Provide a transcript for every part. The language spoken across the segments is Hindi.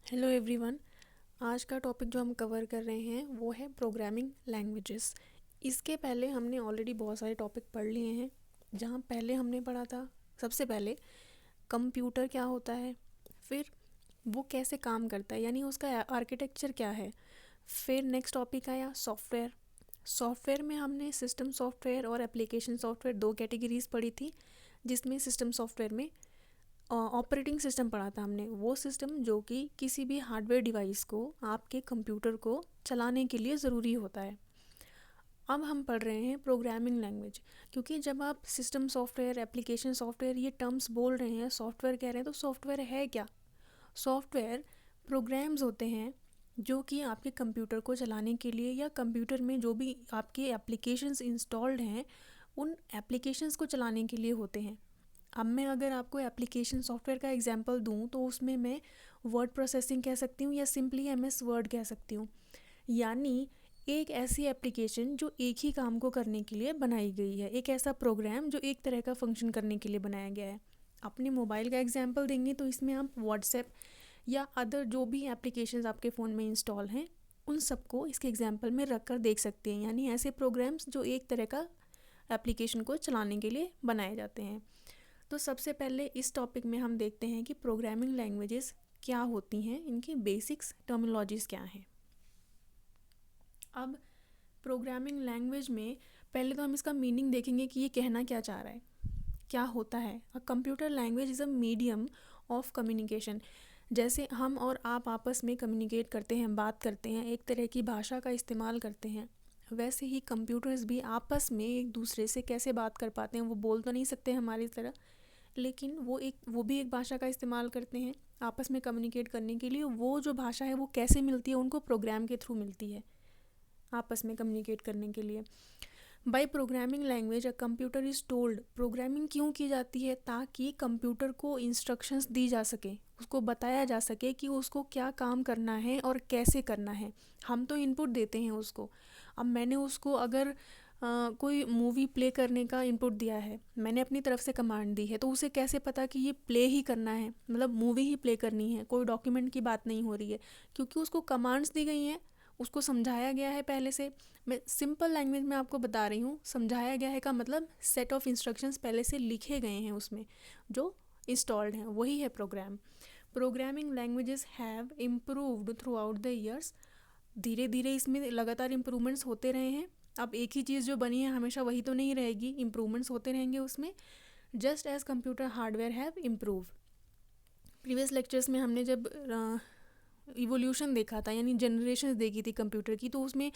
Hello everyone. आज का टॉपिक जो हम कवर कर रहे हैं वो है प्रोग्रामिंग लैंग्वेजेस। इसके पहले हमने ऑलरेडी बहुत सारे टॉपिक पढ़ लिए हैं। जहाँ पहले हमने पढ़ा था, सबसे पहले कंप्यूटर क्या होता है, फिर वो कैसे काम करता है यानी उसका आर्किटेक्चर क्या है। फिर नेक्स्ट टॉपिक आया सॉफ्टवेयर। सॉफ्टवेयर में हमने सिस्टम सॉफ्टवेयर और एप्लीकेशन सॉफ्टवेयर दो कैटेगरीज पढ़ी थी, जिसमें सिस्टम सॉफ्टवेयर में ऑपरेटिंग सिस्टम पढ़ा था हमने, वो सिस्टम जो कि किसी भी हार्डवेयर डिवाइस को, आपके कंप्यूटर को चलाने के लिए ज़रूरी होता है। अब हम पढ़ रहे हैं प्रोग्रामिंग लैंग्वेज, क्योंकि जब आप सिस्टम सॉफ्टवेयर, एप्लीकेशन सॉफ्टवेयर ये टर्म्स बोल रहे हैं, सॉफ्टवेयर कह रहे हैं, तो सॉफ्टवेयर है क्या? सॉफ्टवेयर प्रोग्राम्स होते हैं जो कि आपके कंप्यूटर को चलाने के लिए, या कंप्यूटर में जो भी आपके एप्लीकेशंस इंस्टॉल्ड हैं उन एप्लीकेशंस को चलाने के लिए होते हैं। अब मैं अगर आपको एप्लीकेशन सॉफ्टवेयर का एग्जांपल दूं तो उसमें मैं वर्ड प्रोसेसिंग कह सकती हूँ या सिंपली एमएस वर्ड कह सकती हूँ। यानी एक ऐसी एप्लीकेशन जो एक ही काम को करने के लिए बनाई गई है, एक ऐसा प्रोग्राम जो एक तरह का फंक्शन करने के लिए बनाया गया है। अपने मोबाइल का एग्जांपल देंगे तो इसमें आप व्हाट्सएप या अदर जो भी एप्लीकेशंस आपके फ़ोन में इंस्टॉल हैं उन सबको इसके एग्जांपल में रख कर देख सकते हैं। यानी ऐसे प्रोग्राम्स जो एक तरह का एप्लीकेशन को चलाने के लिए बनाए जाते हैं। तो सबसे पहले इस टॉपिक में हम देखते हैं कि प्रोग्रामिंग लैंग्वेजेस क्या होती हैं, इनकी बेसिक्स टर्मिनोलॉजीज़ क्या हैं। अब प्रोग्रामिंग लैंग्वेज में पहले तो हम इसका मीनिंग देखेंगे कि ये कहना क्या चाह रहा है, क्या होता है। A computer language is a medium of communication. जैसे हम और आप आपस में कम्युनिकेट करते हैं, बात करते हैं, एक तरह की भाषा का इस्तेमाल करते हैं, वैसे ही कंप्यूटर्स भी आपस में एक दूसरे से कैसे बात कर पाते हैं। वो बोल तो नहीं सकते हमारी तरह, लेकिन वो भी एक भाषा का इस्तेमाल करते हैं आपस में कम्युनिकेट करने के लिए। वो जो भाषा है वो कैसे मिलती है, उनको प्रोग्राम के थ्रू मिलती है आपस में कम्युनिकेट करने के लिए। By programming language a computer is told. Programming क्यों की जाती है? ताकि कंप्यूटर को इंस्ट्रक्शंस दी जा सके, उसको बताया जा सके कि उसको क्या काम करना है और कैसे करना है। हम तो इनपुट देते हैं उसको। अब मैंने उसको अगर कोई मूवी प्ले करने का इनपुट दिया है, मैंने अपनी तरफ से कमांड दी है, तो उसे कैसे पता कि ये प्ले ही करना है, मतलब मूवी ही प्ले करनी है, कोई डॉक्यूमेंट की बात नहीं हो रही है, क्योंकि उसको कमांड्स दी गई हैं, उसको समझाया गया है पहले से। मैं सिंपल लैंग्वेज में आपको बता रही हूँ, समझाया गया है का मतलब सेट ऑफ इंस्ट्रक्शंस पहले से लिखे गए हैं उसमें जो इंस्टॉल्ड हैं, वही है program. Programming languages have improved throughout the years. धीरे धीरे इसमें लगातार इम्प्रूवमेंट्स होते रहे हैं। अब एक ही चीज़ जो बनी है हमेशा वही तो नहीं रहेगी, इम्प्रूवमेंट्स होते रहेंगे उसमें। Just as computer hardware have improve. Previous lectures में हमने जब इवोल्यूशन देखा था, यानी जनरेशन देखी थी कंप्यूटर की, तो उसमें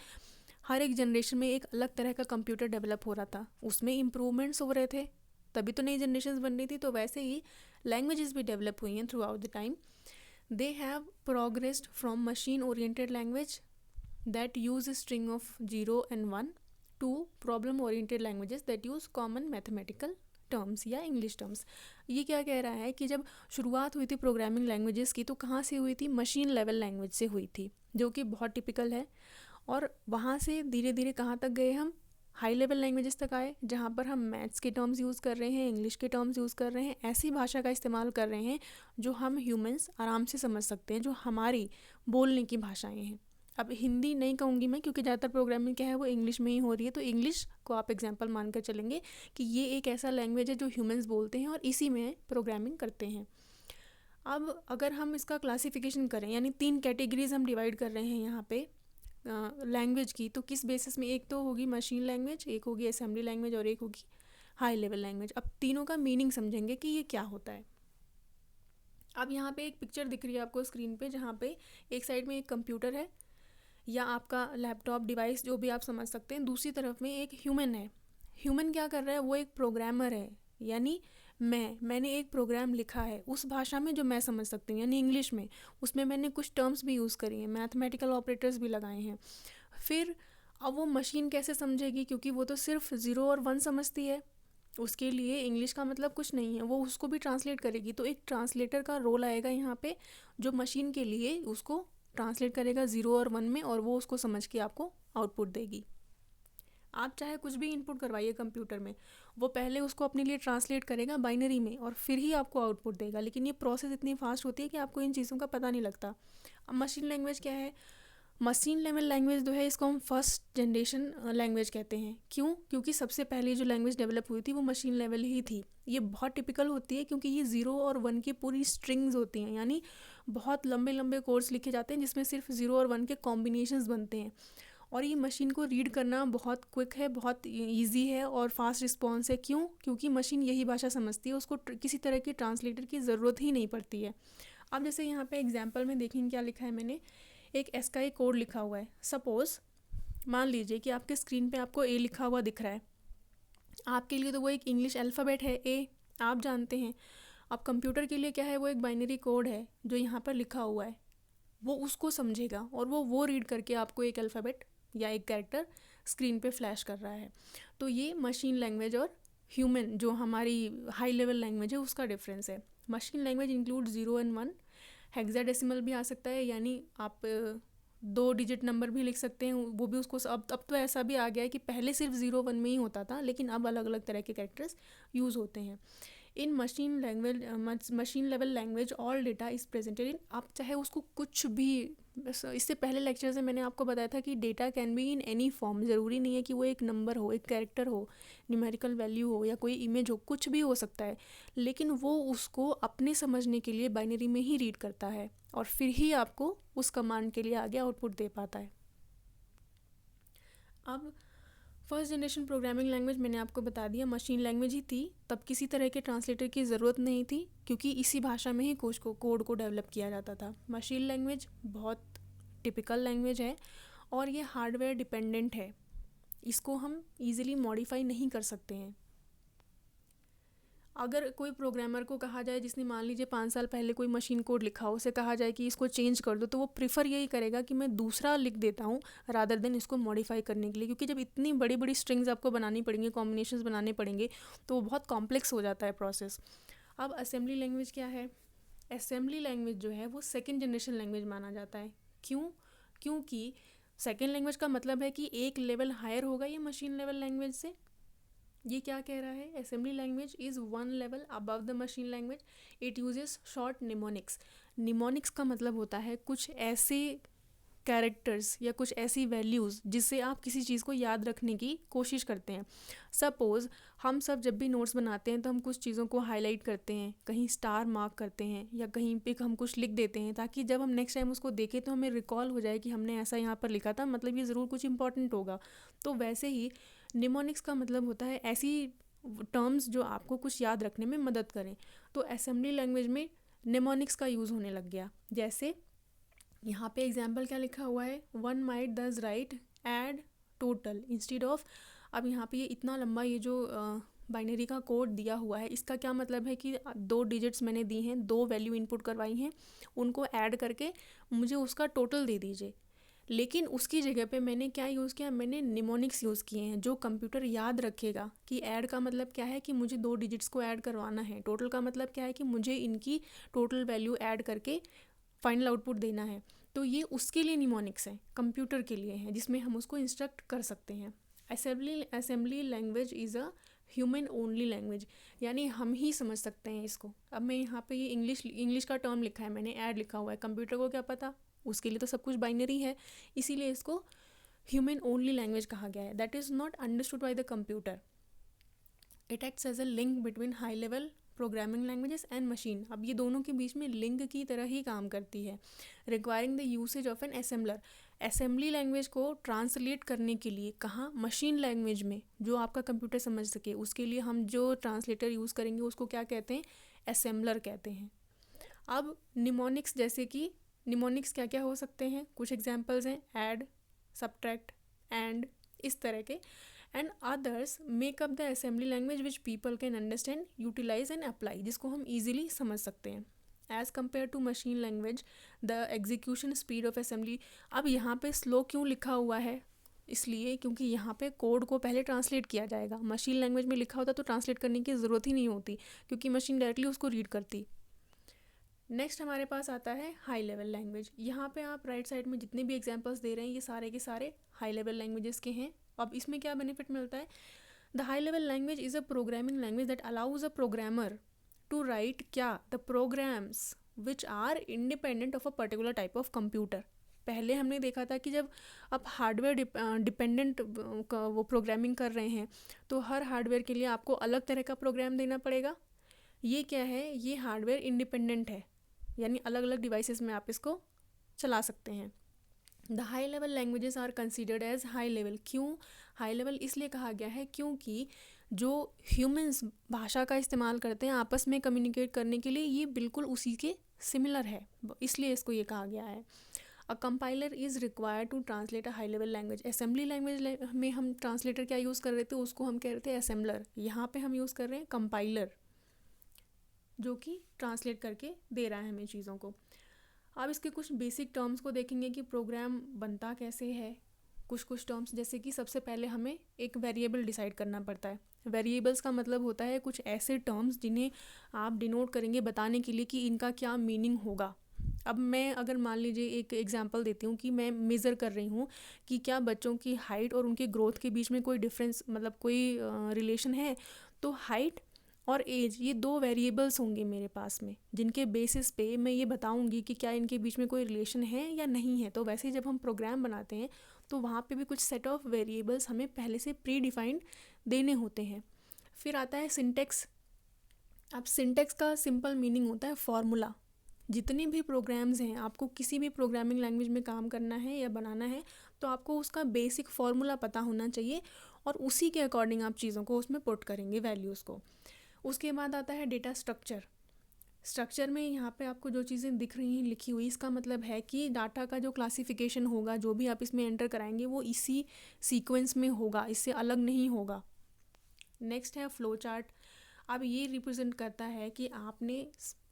हर एक जनरेशन में एक अलग तरह का कंप्यूटर डेवलप हो रहा था, उसमें इम्प्रूवमेंट्स हो रहे थे, तभी तो नई जनरेशन बन रही थी। तो वैसे ही लैंग्वेजेस भी डेवलप हुई हैं through out the time. They have progressed from machine oriented language that use a string of 0 and 1 to problem oriented languages that use common mathematical terms या इंग्लिश टर्म्स। ये क्या कह रहा है कि जब शुरुआत हुई थी प्रोग्रामिंग लैंग्वेजेस की, तो कहाँ से हुई थी? मशीन लेवल लैंग्वेज से हुई थी, जो कि बहुत टिपिकल है। और वहाँ से धीरे धीरे कहाँ तक गए हम? हाई लेवल लैंग्वेजेस तक आए, जहाँ पर हम मैथ्स के टर्म्स यूज़ कर रहे हैं, इंग्लिश के टर्म्स यूज़ कर रहे हैं, ऐसी भाषा का इस्तेमाल कर रहे हैं जो हम ह्यूमंस आराम से समझ सकते हैं, जो हमारी बोलने की भाषाएं हैं। अब हिंदी नहीं कहूँगी मैं, क्योंकि ज़्यादातर प्रोग्रामिंग क्या है वो इंग्लिश में ही हो रही है, तो इंग्लिश को आप एग्जांपल मानकर चलेंगे कि ये एक ऐसा लैंग्वेज है जो ह्यूमंस बोलते हैं और इसी में प्रोग्रामिंग करते हैं। अब अगर हम इसका क्लासिफिकेशन करें, यानी तीन कैटेगरीज हम डिवाइड कर रहे हैं यहाँ पे लैंग्वेज की, तो किस बेसिस में? एक तो होगी मशीन लैंग्वेज, एक होगी असेंबली लैंग्वेज और एक होगी हाई लेवल लैंग्वेज। अब तीनों का मीनिंग समझेंगे कि ये क्या होता है। अब यहाँ पे एक पिक्चर दिख रही है आपको स्क्रीन पे, जहाँ पे एक साइड में एक कंप्यूटर है या आपका लैपटॉप डिवाइस, जो भी आप समझ सकते हैं, दूसरी तरफ में एक ह्यूमन है। ह्यूमन क्या कर रहा है? वो एक प्रोग्रामर है। यानी मैंने एक प्रोग्राम लिखा है उस भाषा में जो मैं समझ सकती हूँ, यानी इंग्लिश में। उसमें मैंने कुछ टर्म्स भी यूज़ करी हैं, मैथमेटिकल ऑपरेटर्स भी लगाए हैं। फिर अब वो मशीन कैसे समझेगी? क्योंकि वो तो सिर्फ 0 और 1 समझती है, उसके लिए इंग्लिश का मतलब कुछ नहीं है, वो उसको भी ट्रांसलेट करेगी। तो एक ट्रांसलेटर का रोल आएगा यहाँ पे, जो मशीन के लिए उसको ट्रांसलेट करेगा 0 और 1 में, और वो उसको समझ के आपको आउटपुट देगी। आप चाहे कुछ भी इनपुट करवाइए कंप्यूटर में, वो पहले उसको अपने लिए ट्रांसलेट करेगा बाइनरी में और फिर ही आपको आउटपुट देगा, लेकिन ये प्रोसेस इतनी फास्ट होती है कि आपको इन चीज़ों का पता नहीं लगता। अब मशीन लैंग्वेज क्या है? मशीन लेवल लैंग्वेज जो है इसको हम फर्स्ट जनरेशन लैंग्वेज कहते हैं। क्यों? क्योंकि सबसे पहले जो लैंग्वेज डेवलप हुई थी वो मशीन लेवल ही थी। ये बहुत टिपिकल होती है क्योंकि ये 0 और 1 की पूरी स्ट्रिंग्स होती हैं, यानी बहुत लंबे लंबे कोड्स लिखे जाते हैं जिसमें सिर्फ 0 और 1 के कॉम्बिनेशंस बनते हैं। और ये मशीन को रीड करना बहुत क्विक है, बहुत ईजी है और फास्ट रिस्पॉन्स है। क्यों? क्योंकि मशीन यही भाषा समझती है, उसको किसी तरह की ट्रांसलेटर की ज़रूरत ही नहीं पड़ती है। अब जैसे यहाँ पे एग्जांपल में देखेंगे क्या लिखा है मैंने, एक एस्काई कोड लिखा हुआ है। सपोज़ मान लीजिए कि आपके स्क्रीन पे आपको ए लिखा हुआ दिख रहा है, आपके लिए तो वो एक इंग्लिश अल्फ़ाबेट है ए, आप जानते हैं। अब कंप्यूटर के लिए क्या है, वो एक बाइनरी कोड है जो यहाँ पर लिखा हुआ है, वो उसको समझेगा और वो रीड करके आपको एक अल्फ़ाबेट या एक कैरेक्टर स्क्रीन पे फ्लैश कर रहा है। तो ये मशीन लैंग्वेज और ह्यूमन जो हमारी हाई लेवल लैंग्वेज है उसका डिफरेंस है। Machine language include 0 and 1, hexadecimal भी आ सकता है, यानी आप 2 डिजिट नंबर भी लिख सकते हैं, वो भी उसको अब तो ऐसा भी आ गया है कि पहले सिर्फ 0 1 में ही होता था, लेकिन अब अलग अलग तरह के कैरेक्टर्स यूज़ होते हैं। In machine level language all data is presented in, आप चाहे उसको कुछ भी, इससे पहले लेक्चर से मैंने आपको बताया था कि data can be in any form, ज़रूरी नहीं है कि वो एक नंबर हो, एक कैरेक्टर हो, न्यूमेरिकल वैल्यू हो या कोई इमेज हो, कुछ भी हो सकता है, लेकिन वो उसको अपने समझने के लिए बाइनरी में ही रीड करता है और फिर ही आपको उस कमांड के लिए आगे आउटपुट दे पाता है। अब फर्स्ट जनरेशन प्रोग्रामिंग लैंग्वेज मैंने आपको बता दिया मशीन लैंग्वेज ही थी, तब किसी तरह के ट्रांसलेटर की ज़रूरत नहीं थी क्योंकि इसी भाषा में ही कोड को डेवलप किया जाता था। मशीन लैंग्वेज बहुत टिपिकल लैंग्वेज है और ये हार्डवेयर डिपेंडेंट है, इसको हम इजीली मॉडिफाई नहीं कर सकते हैं। अगर कोई प्रोग्रामर को कहा जाए जिसने मान लीजिए 5 साल पहले कोई मशीन कोड लिखा हो, उसे कहा जाए कि इसको चेंज कर दो, तो वो प्रीफर यही करेगा कि मैं दूसरा लिख देता हूँ रादर देन इसको मॉडिफाई करने के लिए, क्योंकि जब इतनी बड़ी बड़ी स्ट्रिंग्स आपको बनानी पड़ेंगी, कॉम्बिनेशंस बनाने पड़ेंगे, तो वो बहुत कॉम्प्लेक्स हो जाता है प्रोसेस। अब असेंबली लैंग्वेज क्या है? असेंबली लैंग्वेज जो है वो सेकेंड जनरेशन लैंग्वेज माना जाता है। क्यों? क्योंकि सेकेंड लैंग्वेज का मतलब है कि एक लेवल हायर होगा ये मशीन लेवल लैंग्वेज से। ये क्या कह रहा है? Assembly language is 1 level above the machine language, it uses short mnemonics. Mnemonics का मतलब होता है कुछ ऐसे कैरेक्टर्स या कुछ ऐसी वैल्यूज़ जिससे आप किसी चीज़ को याद रखने की कोशिश करते हैं। सपोज़ हम सब जब भी नोट्स बनाते हैं तो हम कुछ चीज़ों को हाईलाइट करते हैं, कहीं स्टार मार्क करते हैं या कहीं पे हम कुछ लिख देते हैं ताकि जब हम नेक्स्ट टाइम उसको देखें तो हमें रिकॉल हो जाए कि हमने ऐसा यहाँ पर लिखा था, मतलब ये ज़रूर कुछ इंपॉर्टेंट होगा। तो वैसे ही निमोनिक्स का मतलब होता है ऐसी टर्म्स जो आपको कुछ याद रखने में मदद करें। तो असेंबली लैंग्वेज में निमोनिक्स का यूज़ होने लग गया। जैसे यहाँ पे एग्जाम्पल क्या लिखा हुआ है, 1 might this right add total instead of. अब यहाँ पे ये इतना लंबा ये जो बाइनरी का कोड दिया हुआ है, इसका क्या मतलब है कि 2 डिजिट्स मैंने दी हैं, 2 वैल्यू इनपुट करवाई हैं, उनको ऐड करके मुझे उसका टोटल दे दीजिए। लेकिन उसकी जगह पे मैंने क्या यूज़ किया, मैंने निमोनिक्स यूज़ किए हैं जो कंप्यूटर याद रखेगा कि ऐड का मतलब क्या है कि मुझे 2 डिजिट्स को ऐड करवाना है, टोटल का मतलब क्या है कि मुझे इनकी टोटल वैल्यू ऐड करके फाइनल आउटपुट देना है। तो ये उसके लिए निमोनिक्स है, कंप्यूटर के लिए है, जिसमें हम उसको इंस्ट्रक्ट कर सकते हैं। Assembly language is a human only language, यानी हम ही समझ सकते हैं इसको। अब मैं यहाँ पे ये इंग्लिश का टर्म लिखा है मैंने, ऐड लिखा हुआ है, कंप्यूटर को क्या पता, उसके लिए तो सब कुछ बाइनरी है, इसीलिए इसको ह्यूमन ओनली लैंग्वेज कहा गया है। That is not understood by the computer, it acts as a link between high level programming languages and machine. अब ये दोनों के बीच में लिंक की तरह ही काम करती है। Requiring the usage of an assembler, assembly language को ट्रांसलेट करने के लिए कहाँ, मशीन लैंग्वेज में जो आपका कंप्यूटर समझ सके, उसके लिए हम जो ट्रांसलेटर यूज़ करेंगे उसको क्या कहते हैं, असेंबलर कहते हैं। अब निमोनिक्स, जैसे कि निमोनिक्स क्या क्या हो सकते हैं, कुछ एग्जांपल्स हैं, ऐड, सब्ट्रैक्ट, एंड, इस तरह के। And others make up the assembly language which people can understand, utilize and apply, जिसको हम ईजिली समझ सकते हैं। As compare to machine language the execution speed of assembly. अब यहाँ पे स्लो क्यों लिखा हुआ है, इसलिए क्योंकि यहाँ पे कोड को पहले ट्रांसलेट किया जाएगा। मशीन लैंग्वेज में लिखा होता तो ट्रांसलेट करने की ज़रूरत ही नहीं होती क्योंकि मशीन डायरेक्टली उसको रीड करती। नेक्स्ट हमारे पास आता है हाई लेवल लैंग्वेज। यहाँ पे आप राइट साइड में जितने भी एग्जांपल्स दे रहे हैं ये सारे के सारे हाई लेवल लैंग्वेजेस के हैं। अब इसमें क्या बेनिफिट मिलता है, the high level language is a programming language that allows a programmer to write क्या, the programs which are independent of a particular type of computer. पहले हमने देखा था कि जब आप हार्डवेयर डिपेंडेंट वो प्रोग्रामिंग कर रहे हैं तो हर हार्डवेयर के लिए आपको अलग तरह का प्रोग्राम देना पड़ेगा। ये क्या है, ये हार्डवेयर इंडिपेंडेंट है, यानी अलग अलग डिवाइसेस में आप इसको चला सकते हैं। The high level languages are considered as high level. क्यों हाई लेवल इसलिए कहा गया है क्योंकि जो ह्यूमंस भाषा का इस्तेमाल करते हैं आपस में कम्युनिकेट करने के लिए, ये बिल्कुल उसी के सिमिलर है, इसलिए इसको ये कहा गया है। A compiler is required to translate a high level language. Assembly language में हम ट्रांसलेटर क्या यूज़ कर रहे थे, उसको हम कह रहे थे असेंबलर। यहाँ पे हम यूज़ कर रहे हैं कंपाइलर, जो कि ट्रांसलेट करके दे रहा है हमें चीज़ों को। अब इसके कुछ बेसिक टर्म्स को देखेंगे कि प्रोग्राम बनता कैसे है। कुछ टर्म्स जैसे कि सबसे पहले हमें एक वेरिएबल डिसाइड करना पड़ता है। वेरिएबल्स का मतलब होता है कुछ ऐसे टर्म्स जिन्हें आप डिनोट करेंगे बताने के लिए कि इनका क्या मीनिंग होगा। अब मैं अगर मान लीजिए एक एग्जांपल देती हूँ कि मैं मेज़र कर रही हूँ कि क्या बच्चों की हाइट और उनके ग्रोथ के बीच में कोई डिफरेंस, मतलब कोई रिलेशन है, तो हाइट और एज ये दो वेरिएबल्स होंगे मेरे पास में, जिनके बेसिस पे मैं ये बताऊंगी कि क्या इनके बीच में कोई रिलेशन है या नहीं है। तो वैसे ही जब हम प्रोग्राम बनाते हैं तो वहाँ पे भी कुछ सेट ऑफ वेरिएबल्स हमें पहले से प्री डिफाइंड देने होते हैं। फिर आता है सिंटेक्स। अब सिंटेक्स का सिंपल मीनिंग होता है फॉर्मूला। जितने भी प्रोग्राम्स हैं, आपको किसी भी प्रोग्रामिंग लैंग्वेज में काम करना है या बनाना है तो आपको उसका बेसिक फॉर्मूला पता होना चाहिए और उसी के अकॉर्डिंग आप चीज़ों को उसमें पुट करेंगे, वैल्यूज़ को। उसके बाद आता है डेटा स्ट्रक्चर। स्ट्रक्चर में यहाँ पे आपको जो चीज़ें दिख रही हैं लिखी हुई, इसका मतलब है कि डाटा का जो क्लासिफिकेशन होगा, जो भी आप इसमें एंटर कराएंगे वो इसी सीक्वेंस में होगा, इससे अलग नहीं होगा। नेक्स्ट है फ्लो चार्ट। अब ये रिप्रेजेंट करता है कि आपने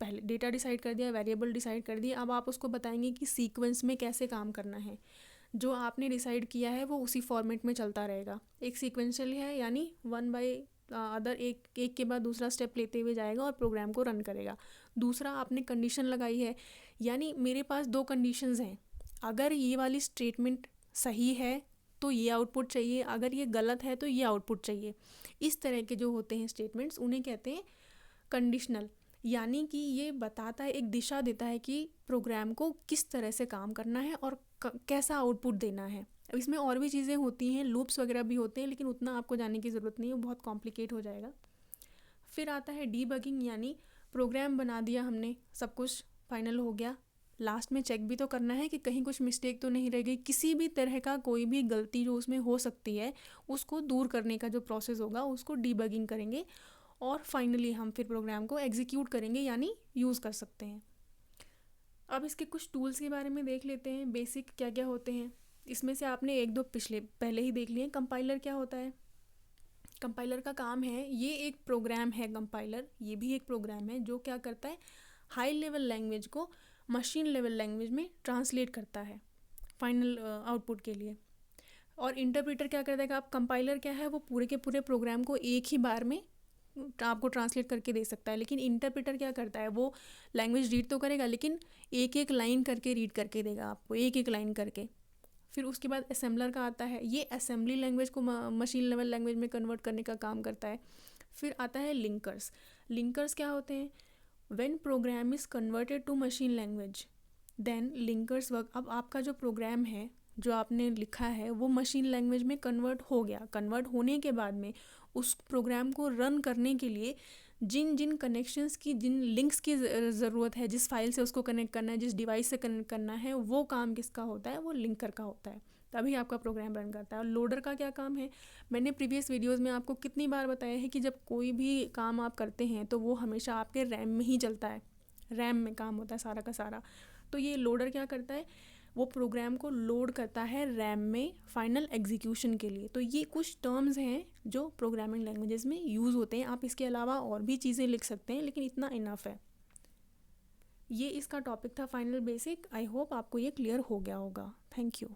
पहले डेटा डिसाइड कर दिया, वेरिएबल डिसाइड कर दिया, अब आप उसको बताएंगे कि सीक्वेंस में कैसे काम करना है। जो आपने डिसाइड किया है वो उसी फॉर्मेट में चलता रहेगा। एक सीक्वेंशियल है, यानी वन बाय अदर एक के बाद दूसरा स्टेप लेते हुए जाएगा और प्रोग्राम को रन करेगा। दूसरा, आपने कंडीशन लगाई है, यानी मेरे पास दो कंडीशंस हैं, अगर ये वाली स्टेटमेंट सही है तो ये आउटपुट चाहिए, अगर ये गलत है तो ये आउटपुट चाहिए। इस तरह के जो होते हैं स्टेटमेंट्स उन्हें कहते हैं कंडीशनल, यानी कि ये बताता है, एक दिशा देता है कि प्रोग्राम को किस तरह से काम करना है और कैसा आउटपुट देना है। अब इसमें और भी चीज़ें होती हैं, लूप्स वगैरह भी होते हैं, लेकिन उतना आपको जानने की ज़रूरत नहीं है, वो बहुत कॉम्प्लिकेट हो जाएगा। फिर आता है डीबगिंग, यानी प्रोग्राम बना दिया हमने, सब कुछ फाइनल हो गया, लास्ट में चेक भी तो करना है कि कहीं कुछ मिस्टेक तो नहीं रह गई। किसी भी तरह का कोई भी गलती जो उसमें हो सकती है उसको दूर करने का जो प्रोसेस होगा उसको डीबगिंग करेंगे और फाइनली हम फिर प्रोग्राम को एग्जीक्यूट करेंगे, यानी यूज़ कर सकते हैं। अब इसके कुछ टूल्स के बारे में देख लेते हैं, बेसिक क्या क्या होते हैं। इसमें से आपने एक दो पहले ही देख लिए। कंपाइलर क्या होता है? कंपाइलर का काम है, ये एक प्रोग्राम है कंपाइलर, ये भी एक प्रोग्राम है जो क्या करता है, हाई लेवल लैंग्वेज को मशीन लेवल लैंग्वेज में ट्रांसलेट करता है फाइनल आउटपुट के लिए। और इंटरप्रेटर क्या करता है कि आप कंपाइलर क्या है, वो पूरे के पूरे प्रोग्राम को एक ही बार में आपको ट्रांसलेट करके दे सकता है। लेकिन इंटरप्रेटर क्या करता है, वो लैंग्वेज रीड तो करेगा लेकिन एक एक लाइन करके रीड करके देगा आपको, एक एक लाइन करके। फिर उसके बाद असेंबलर का आता है, ये असेंबली लैंग्वेज को मशीन लेवल लैंग्वेज में कन्वर्ट करने का काम करता है। फिर आता है लिंकर्स। लिंकर्स क्या होते हैं? When program is converted to machine language then linkers work. अब आपका जो प्रोग्राम है, जो आपने लिखा है, वो मशीन लैंग्वेज में कन्वर्ट हो गया। कन्वर्ट होने के बाद में उस प्रोग्राम को रन करने के लिए जिन जिन कनेक्शंस की, जिन लिंक्स की ज़रूरत है, जिस फाइल से उसको कनेक्ट करना है, जिस डिवाइस से कनेक्ट करना है, वो काम किसका होता है? वो लिंकर का होता है, तभी आपका प्रोग्राम रन करता है। और लोडर का क्या काम है? मैंने प्रीवियस वीडियोस में आपको कितनी बार बताया है कि जब कोई भी काम आप करते हैं तो वो हमेशा आपके रैम में ही चलता है, रैम में काम होता है सारा का सारा। तो ये लोडर क्या करता है, वो प्रोग्राम को लोड करता है रैम में फाइनल एग्जीक्यूशन के लिए। तो ये कुछ टर्म्स हैं जो प्रोग्रामिंग लैंग्वेजेस में यूज़ होते हैं। आप इसके अलावा और भी चीज़ें लिख सकते हैं, लेकिन इतना इनफ है। ये इसका टॉपिक था फाइनल बेसिक। आई होप आपको ये क्लियर हो गया होगा। Thank you.